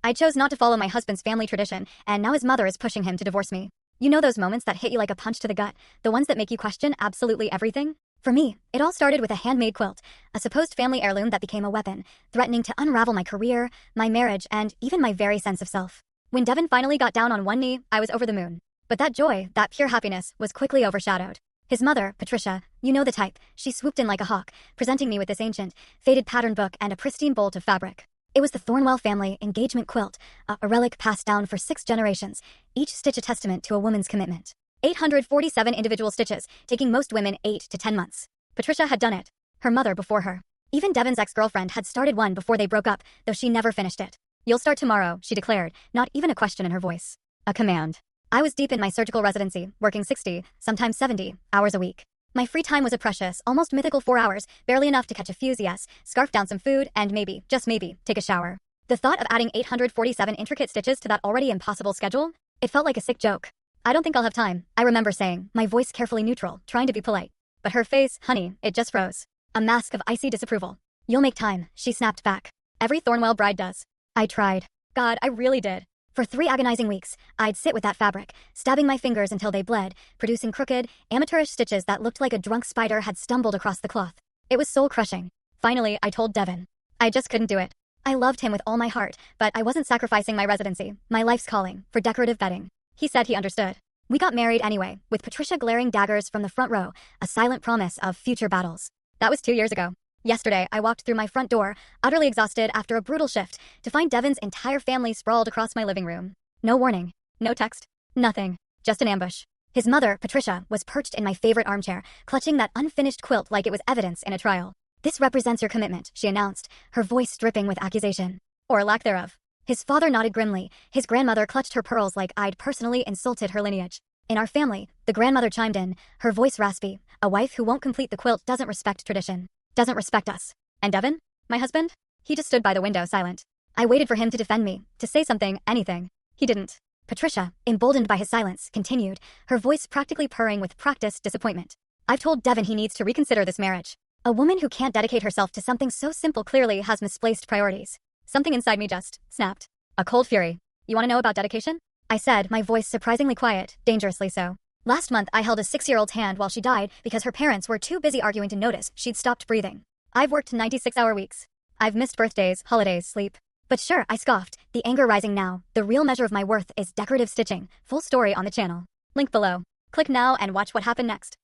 I chose not to follow my husband's family tradition, and now his mother is pushing him to divorce me. You know those moments that hit you like a punch to the gut, the ones that make you question absolutely everything? For me, it all started with a handmade quilt, a supposed family heirloom that became a weapon, threatening to unravel my career, my marriage, and even my very sense of self. When Devin finally got down on one knee, I was over the moon. But that joy, that pure happiness, was quickly overshadowed. His mother, Patricia, you know the type, she swooped in like a hawk, presenting me with this ancient, faded pattern book and a pristine bolt of fabric. It was the Thornwell family engagement quilt, a relic passed down for 6 generations, each stitch a testament to a woman's commitment. 847 individual stitches, taking most women 8 to 10 months. Patricia had done it. Her mother before her. Even Devin's ex-girlfriend had started one before they broke up, though she never finished it. "You'll start tomorrow," she declared, not even a question in her voice. A command. I was deep in my surgical residency, working 60, sometimes 70, hours a week. My free time was a precious, almost mythical 4 hours, barely enough to catch a fuse, yes, scarf down some food, and maybe, just maybe, take a shower. The thought of adding 847 intricate stitches to that already impossible schedule? It felt like a sick joke. "I don't think I'll have time," I remember saying, my voice carefully neutral, trying to be polite. But her face, honey, it just froze. A mask of icy disapproval. "You'll make time," she snapped back. "Every Thornwell bride does." I tried. God, I really did. For 3 agonizing weeks, I'd sit with that fabric, stabbing my fingers until they bled, producing crooked, amateurish stitches that looked like a drunk spider had stumbled across the cloth. It was soul-crushing. Finally, I told Devin. I just couldn't do it. I loved him with all my heart, but I wasn't sacrificing my residency, my life's calling, for decorative bedding. He said he understood. We got married anyway, with Patricia glaring daggers from the front row, a silent promise of future battles. That was 2 years ago. Yesterday, I walked through my front door, utterly exhausted after a brutal shift, to find Devin's entire family sprawled across my living room. No warning. No text. Nothing. Just an ambush. His mother, Patricia, was perched in my favorite armchair, clutching that unfinished quilt like it was evidence in a trial. "This represents your commitment," she announced, her voice dripping with accusation. Or lack thereof. His father nodded grimly. His grandmother clutched her pearls like I'd personally insulted her lineage. In our family, the grandmother chimed in, her voice raspy. "A wife who won't complete the quilt doesn't respect tradition. Doesn't respect us." And Devin? My husband? He just stood by the window silent. I waited for him to defend me, to say something, anything. He didn't. Patricia, emboldened by his silence, continued, her voice practically purring with practiced disappointment. "I've told Devin he needs to reconsider this marriage. A woman who can't dedicate herself to something so simple clearly has misplaced priorities." Something inside me just snapped. A cold fury. "You want to know about dedication?" I said, my voice surprisingly quiet, dangerously so. "Last month I held a 6-year-old's hand while she died because her parents were too busy arguing to notice she'd stopped breathing. I've worked 96-hour weeks. I've missed birthdays, holidays, sleep. But sure," I scoffed, the anger rising now. "The real measure of my worth is decorative stitching. Full story on the channel. Link below. Click now and watch what happened next."